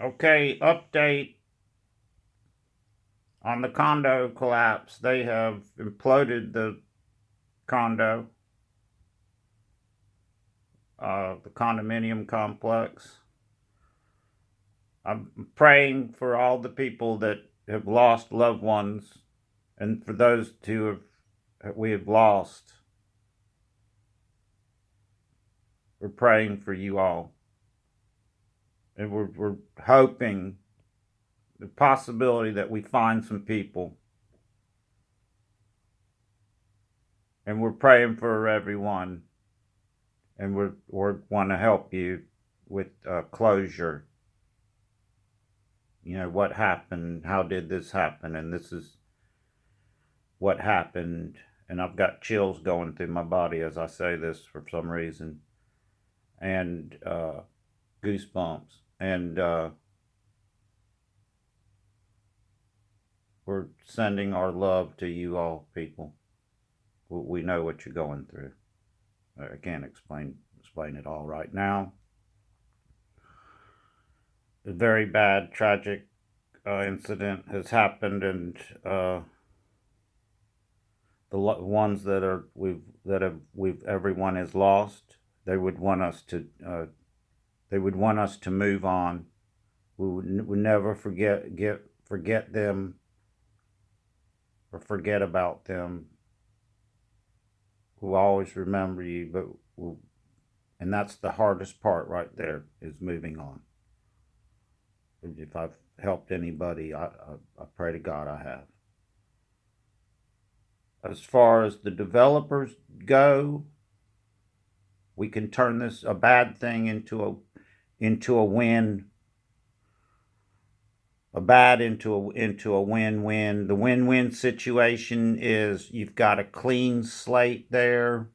Okay, update on the condo collapse. They have imploded the condo, the condominium complex. I'm praying for all the people that have lost loved ones, and for those we have lost. We're praying for you all, and we're hoping the possibility that we find some people, and we're praying for everyone, and we want to help you with closure. You know, what happened, how did this happen, and this is what happened. And I've got chills going through my body as I say this for some reason, and goosebumps. And we're sending our love to you all, people. We know what you're going through. I can't explain it all right now. A very bad, tragic incident has happened, and the ones that everyone has lost, they would want us to move on. We would never forget them or forget about them. We'll always remember you, and that's the hardest part right there, is moving on. If I've helped anybody, I pray to God I have. As far as the developers go, we can turn this a bad thing into a win, a bad into a win-win. The win-win situation is you've got a clean slate there.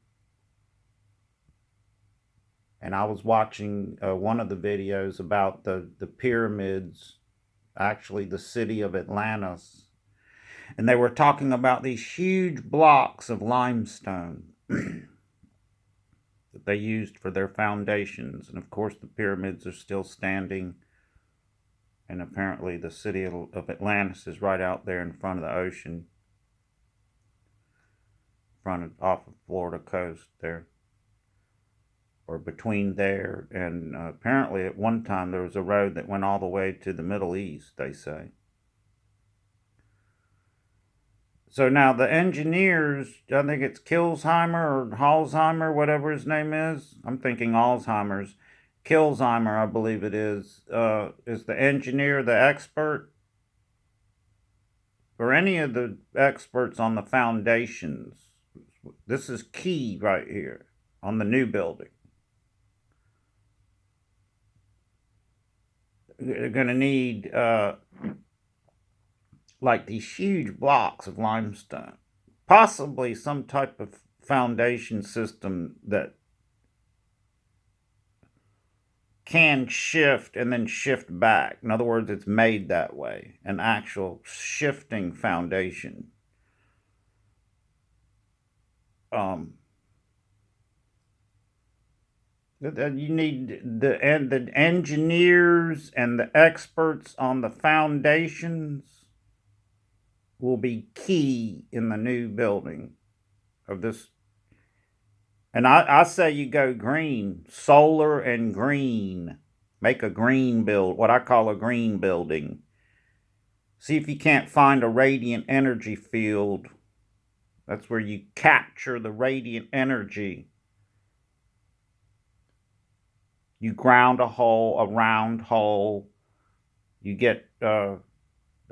And I was watching one of the videos about the pyramids, actually the city of Atlantis, and they were talking about these huge blocks of limestone that they used for their foundations. And of course the pyramids are still standing, and apparently the city of Atlantis is right out there in front of the ocean, off of Florida coast there, or between there and apparently at one time there was a road that went all the way to the Middle East, they say. So now the engineers, I think it's Kilsheimer or Halsheimer, whatever his name is. I'm thinking Alzheimer's. Kilsheimer, I believe it is the engineer, the expert, or any of the experts on the foundations. This is key right here on the new building. They're going to need like these huge blocks of limestone, possibly some type of foundation system that can shift and then shift back. In other words, it's made that way, an actual shifting foundation. You need the engineers and the experts on the foundations will be key in the new building of this. And I say you go green, solar and green. Make a green build, what I call a green building. See if you can't find a radiant energy field. That's where you capture the radiant energy. You ground a round hole. You get the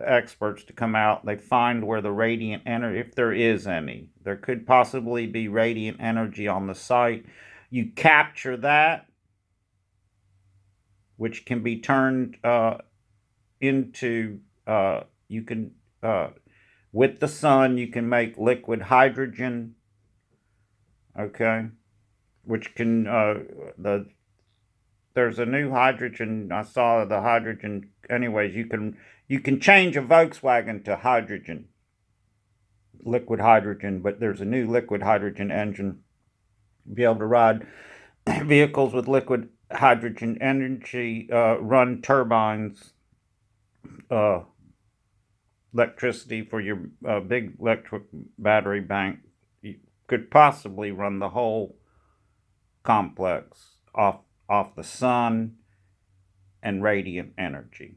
experts to come out. They find where the radiant energy, if there is any, there could possibly be radiant energy on the site. You capture that, which can be turned into, you can, with the sun, you can make liquid hydrogen, okay, which can, there's a new hydrogen, I saw the hydrogen, anyways, you can change a Volkswagen to hydrogen, liquid hydrogen, but there's a new liquid hydrogen engine. Be able to ride vehicles with liquid hydrogen energy run turbines, uh, electricity for your big electric battery bank. You could possibly run the whole complex off the sun and radiant energy.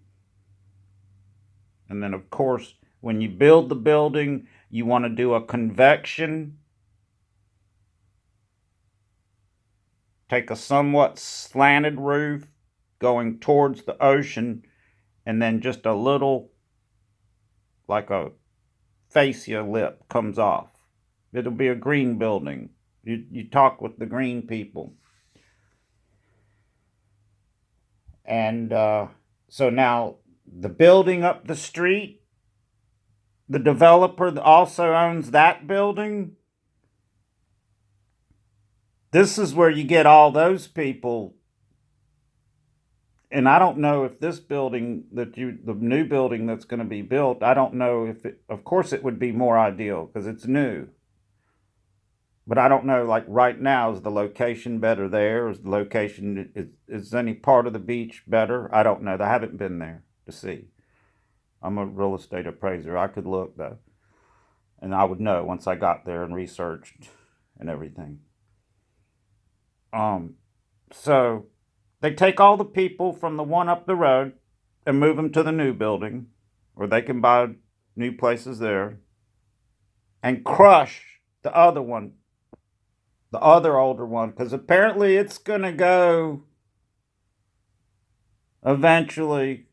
And then, of course, when you build the building, you want to do a convection. Take a somewhat slanted roof going towards the ocean, and then just a little, like a fascia lip, comes off. It'll be a green building. You talk with the green people. And so now the building up the street, the developer also owns that building. This is where you get all those people. And I don't know if this building the new building that's going to be built, I don't know if of course it would be more ideal because it's new. But I don't know, like right now, is the location better there? Is the location, is any part of the beach better? I don't know. I haven't been there to see. I'm a real estate appraiser. I could look though. And I would know once I got there and researched and everything. Um, so they take all the people from the one up the road and move them to the new building, or they can buy new places there, and crush the other one, the other older one, because apparently it's going to go eventually.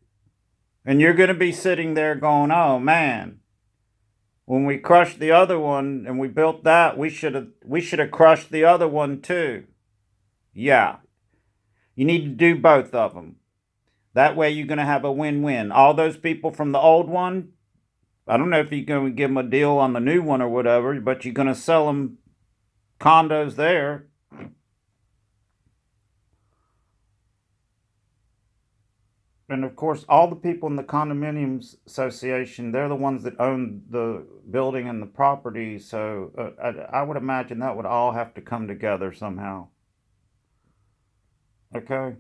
And you're going to be sitting there going, oh man, when we crushed the other one and we built that, we should have crushed the other one too. Yeah, you need to do both of them. That way you're going to have a win-win. All those people from the old one, I don't know if you're going to give them a deal on the new one or whatever, but you're going to sell them condos there. And of course, all the people in the condominiums association, they're the ones that own the building and the property. So I would imagine that would all have to come together somehow. Okay?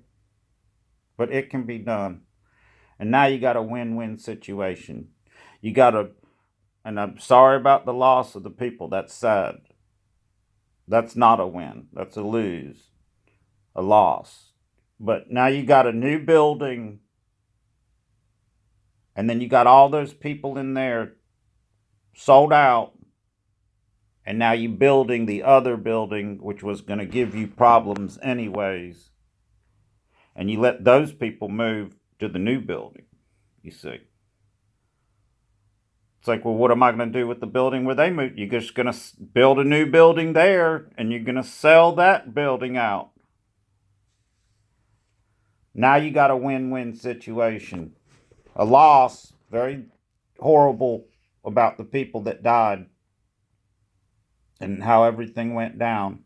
But it can be done. And now you got a win-win situation. You got to, and I'm sorry about the loss of the people. That's sad. That's not a win. That's a lose, a loss. But now you got a new building, and then you got all those people in there sold out, and now you're building the other building, which was going to give you problems anyways, and you let those people move to the new building, you see. It's like, well, what am I going to do with the building where they move? You're just going to build a new building there, and you're going to sell that building out. Now you got a win-win situation. A loss, very horrible about the people that died and how everything went down.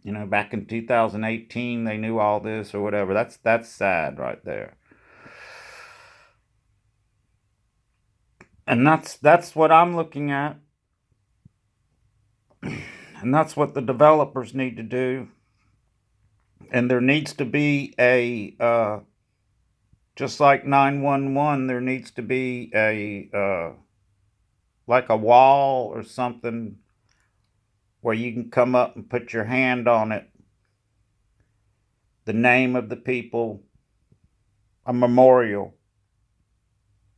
You know, back in 2018, they knew all this or whatever. That's sad right there. And that's what I'm looking at. And that's what the developers need to do. And there needs to be just like 911, there needs to be like a wall or something where you can come up and put your hand on it, the name of the people, a memorial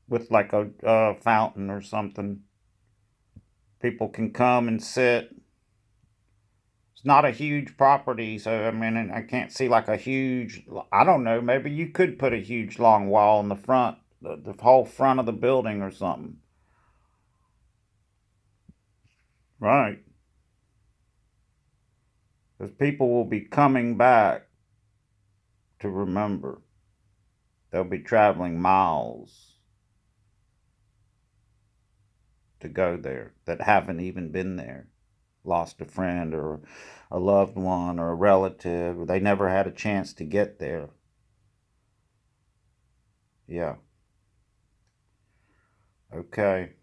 with like a fountain or something. People can come and sit. It's not a huge property, so I mean, I can't see like a huge, I don't know, maybe you could put a huge long wall in the front, the whole front of the building or something. Right. Because people will be coming back to remember. They'll be traveling miles to go there that haven't even been there. Lost a friend or a loved one or a relative, or they never had a chance to get there. Yeah. Okay.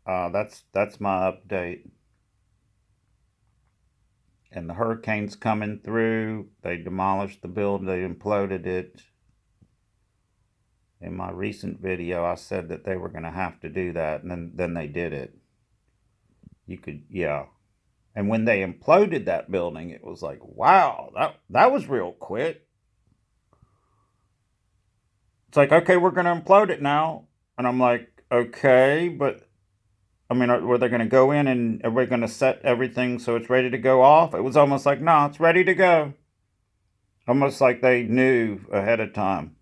That's my update. and the hurricane's coming through. They demolished the building, they imploded it. In my recent video, I said that they were going to have to do that, and then they did it. Yeah. And when they imploded that building, it was like, wow, that was real quick. It's like, okay, we're going to implode it now. And I'm like, okay, but I mean, were they going to go in and are we going to set everything so it's ready to go off? It was almost like, no, it's ready to go. Almost like they knew ahead of time.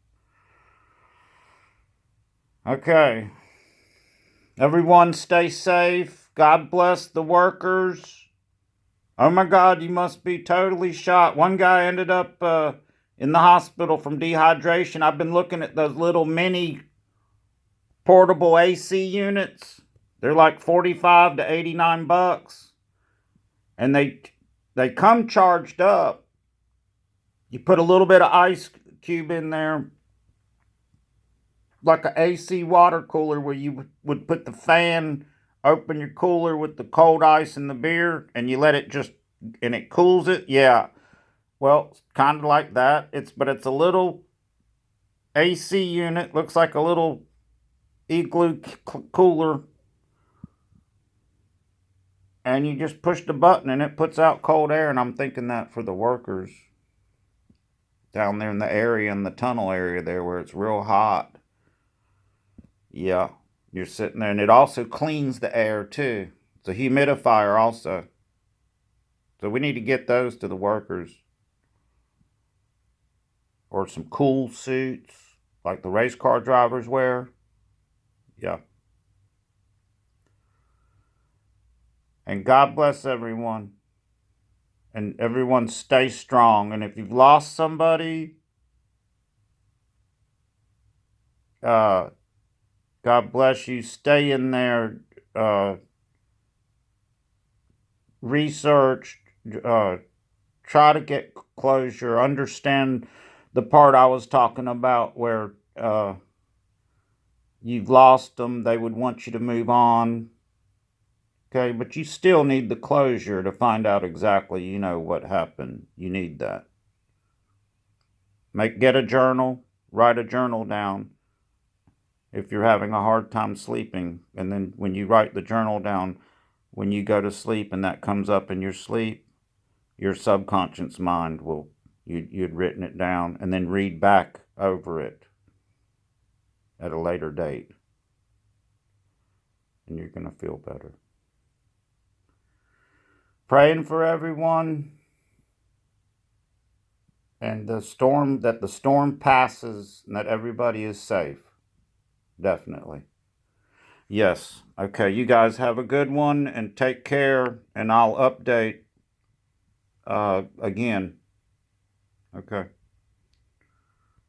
Okay. Everyone stay safe. God bless the workers. Oh my God, you must be totally shot. One guy ended up in the hospital from dehydration. I've been looking at those little mini portable AC units. They're like 45 to 89 bucks. And they come charged up. You put a little bit of ice cube in there, like an AC water cooler where you would put the fan, open your cooler with the cold ice and the beer, and you let it just, and it cools it. Yeah. Well, kind of like that. But it's a little AC unit. Looks like a little igloo cooler. And you just push the button and it puts out cold air. And I'm thinking that for the workers down there in the area, in the tunnel area there where it's real hot. Yeah, you're sitting there. And it also cleans the air too. It's a humidifier also. So we need to get those to the workers. Or some cool suits like the race car drivers wear. Yeah. And God bless everyone. And everyone stay strong. And if you've lost somebody, God bless you. Stay in there. Research. Try to get closure. Understand the part I was talking about where you've lost them. They would want you to move on. Okay, but you still need the closure to find out exactly, what happened. You need that. Get a journal, write a journal down if you're having a hard time sleeping. And then when you write the journal down, when you go to sleep and that comes up in your sleep, your subconscious mind you'd written it down, and then read back over it at a later date. And you're going to feel better. Praying for everyone, and the storm passes, and that everybody is safe. Definitely. Yes. Okay, you guys have a good one, and take care, and I'll update again. Okay.